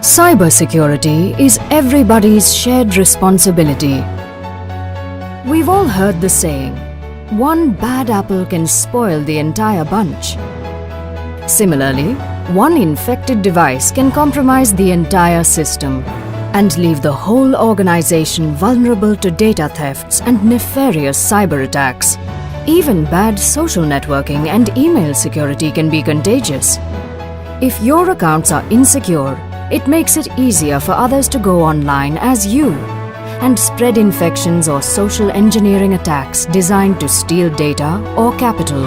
Cybersecurity is everybody's shared responsibility. We've all heard the saying, one bad apple can spoil the entire bunch. Similarly, one infected device can compromise the entire system and leave the whole organization vulnerable to data thefts and nefarious cyber attacks. Even bad social networking and email security can be contagious. If your accounts are insecure, it makes it easier for others to go online as you and spread infections or social engineering attacks designed to steal data or capital.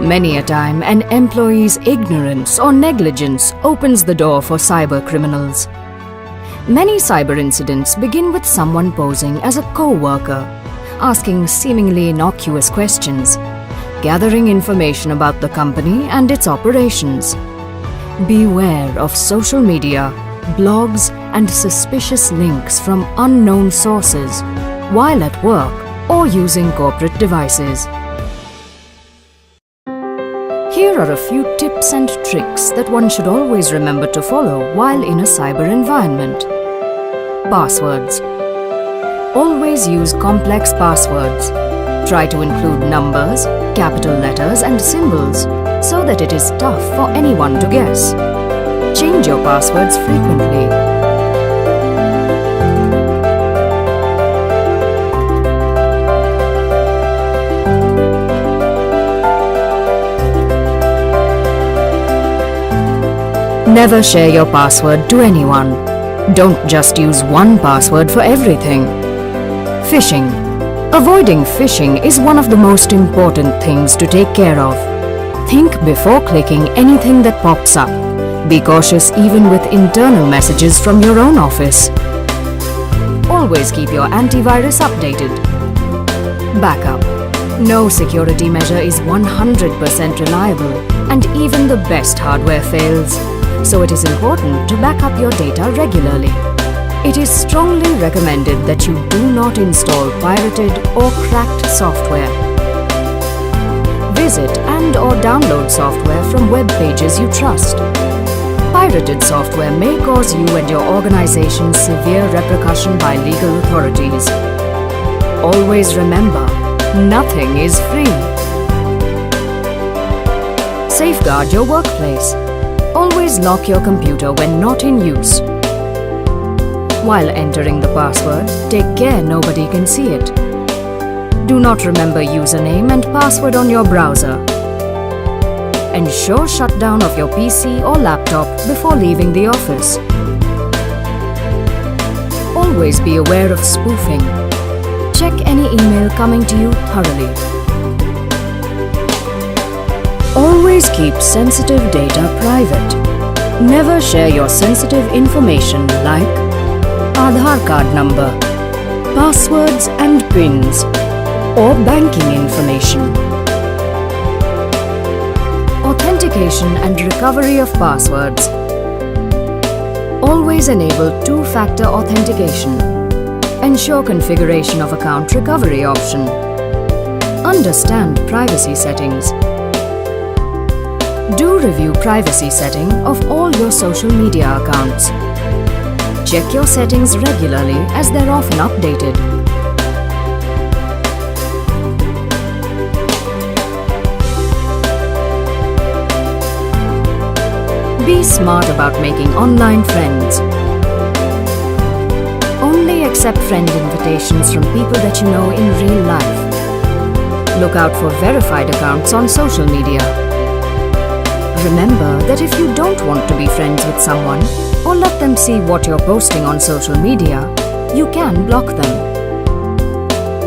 Many a time, an employee's ignorance or negligence opens the door for cyber criminals. Many cyber incidents begin with someone posing as a co-worker, asking seemingly innocuous questions, gathering information about the company and its operations. Beware of social media, blogs, and suspicious links from unknown sources while at work or using corporate devices. Here are a few tips and tricks that one should always remember to follow while in a cyber environment. Passwords. Always use complex passwords. Try to include numbers, capital letters, and symbols so that it is tough for anyone to guess. Change your passwords frequently. Never share your password to anyone. Don't just use one password for everything. Phishing. Avoiding phishing is one of the most important things to take care of. Think before clicking anything that pops up. Be cautious even with internal messages from your own office. Always keep your antivirus updated. Backup. No security measure is 100% reliable, and even the best hardware fails. So it is important to back up your data regularly. It is strongly recommended that you do not install pirated or cracked software. Visit and/or download software from web pages you trust. Pirated software may cause you and your organization severe repercussion by legal authorities. Always remember, nothing is free. Safeguard your workplace. Always lock your computer when not in use. While entering the password, take care nobody can see it. Do not remember username and password on your browser. Ensure shutdown of your PC or laptop before leaving the office. Always be aware of spoofing. Check any email coming to you thoroughly. Always keep sensitive data private. Never share your sensitive information like Aadhaar card number, passwords and PINs, or banking information. Authentication and recovery of passwords. Always enable two-factor authentication. Ensure configuration of account recovery option. Understand privacy settings. Do review privacy setting of all your social media accounts. Check your settings regularly as they're often updated. Be smart about making online friends. Only accept friend invitations from people that you know in real life. Look out for verified accounts on social media. Remember that if you don't want to be friends with someone or let them see what you're posting on social media, you can block them.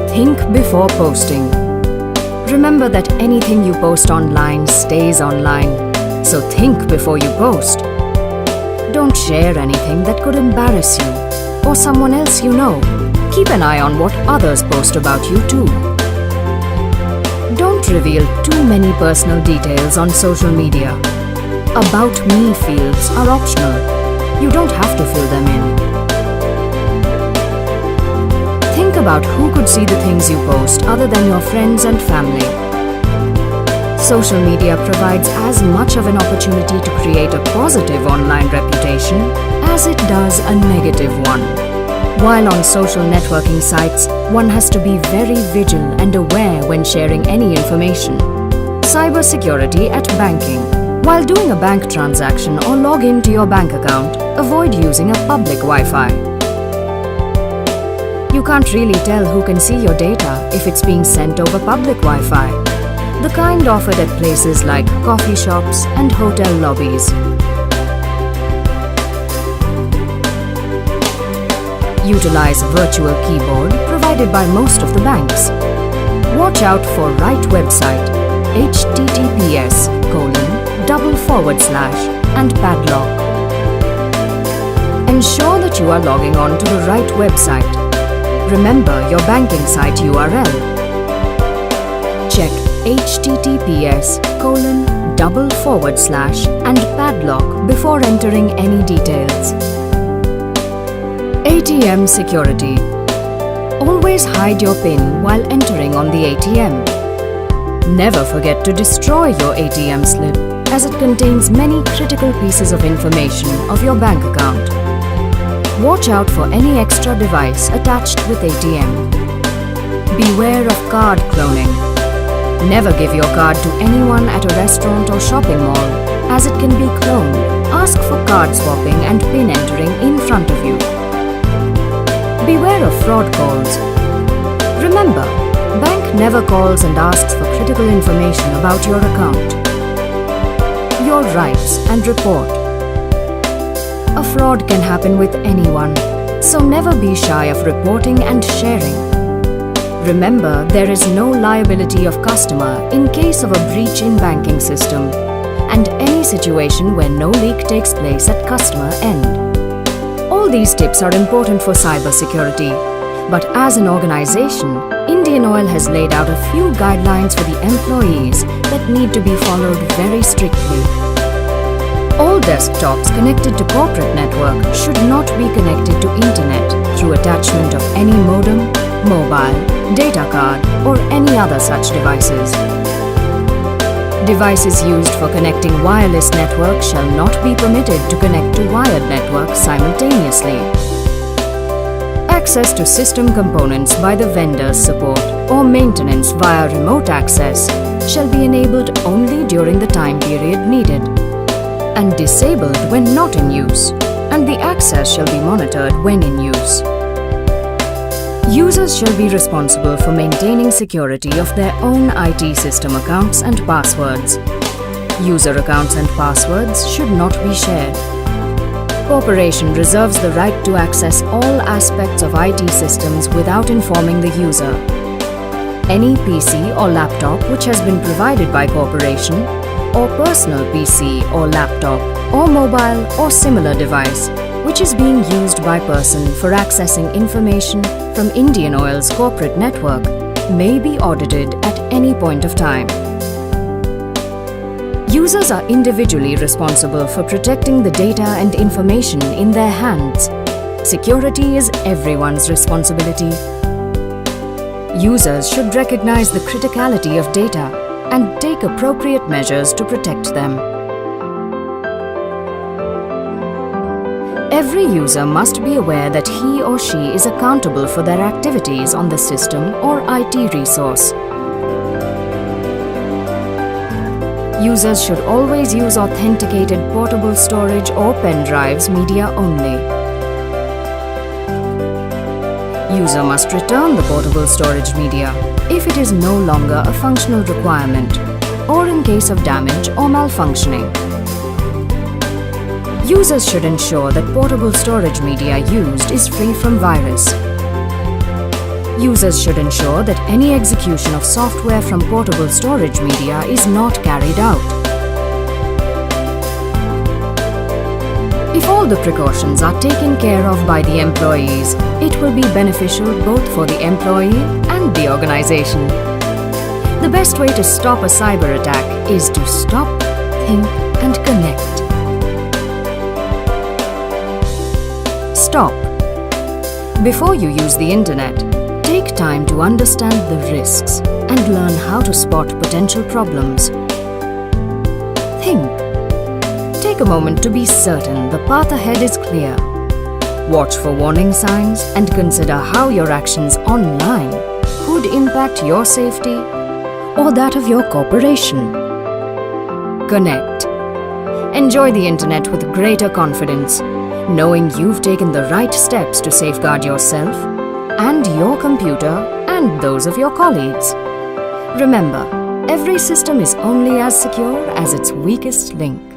Think before posting. Remember that anything you post online stays online, so think before you post. Don't share anything that could embarrass you or someone else you know. Keep an eye on what others post about you too. Don't reveal too many personal details on social media. About me fields are optional. You don't have to fill them in. Think about who could see the things you post other than your friends and family. Social media provides as much of an opportunity to create a positive online reputation as it does a negative one. While on social networking sites, one has to be very vigilant and aware when sharing any information. Cybersecurity at banking. While doing a bank transaction or log into your bank account, avoid using a public Wi-Fi. You can't really tell who can see your data if it's being sent over public Wi-Fi, the kind offered at places like coffee shops and hotel lobbies. Utilize virtual keyboard provided by most of the banks. Watch out for right website, https:// and padlock. Ensure that you are logging on to the right website. Remember your banking site URL. Check https:// and padlock before entering any details. ATM security. Always hide your PIN while entering on the ATM. Never forget to destroy your ATM slip, as it contains many critical pieces of information of your bank account. Watch out for any extra device attached with ATM. Beware of card cloning. Never give your card to anyone at a restaurant or shopping mall, as it can be cloned. Ask for card swapping and PIN entering in front of you. Beware of fraud calls. Remember, bank never calls and asks for critical information about your account. Your rights and report. A fraud can happen with anyone, so never be shy of reporting and sharing. Remember, there is no liability of customer in case of a breach in banking system, and any situation where no leak takes place at customer end. All these tips are important for cybersecurity, but as an organization, Indian Oil has laid out a few guidelines for the employees that need to be followed very strictly. All desktops connected to corporate network should not be connected to internet through attachment of any modem, mobile, data card or any other such devices. Devices used for connecting wireless network shall not be permitted to connect to wired network simultaneously. Access to system components by the vendor's support or maintenance via remote access shall be enabled only during the time period needed and disabled when not in use, and the access shall be monitored when in use. Users shall be responsible for maintaining security of their own IT system accounts and passwords. User accounts and passwords should not be shared. Corporation reserves the right to access all aspects of IT systems without informing the user. Any PC or laptop which has been provided by corporation, or personal PC or laptop, or mobile or similar device which is being used by person for accessing information from Indian Oil's corporate network may be audited at any point of time. Users are individually responsible for protecting the data and information in their hands. Security is everyone's responsibility. Users should recognize the criticality of data and take appropriate measures to protect them. Every user must be aware that he or she is accountable for their activities on the system or IT resource. Users should always use authenticated portable storage or pen drives media only. User must return the portable storage media if it is no longer a functional requirement or in case of damage or malfunctioning. Users should ensure that portable storage media used is free from virus. Users should ensure that any execution of software from portable storage media is not carried out. If all the precautions are taken care of by the employees, it will be beneficial both for the employee and the organization. The best way to stop a cyber attack is to stop, think and connect. Stop. Before you use the internet, take time to understand the risks and learn how to spot potential problems. Take a moment to be certain the path ahead is clear. Watch for warning signs and consider how your actions online could impact your safety or that of your corporation. Connect. Enjoy the internet with greater confidence, knowing you've taken the right steps to safeguard yourself and your computer and those of your colleagues. Remember, every system is only as secure as its weakest link.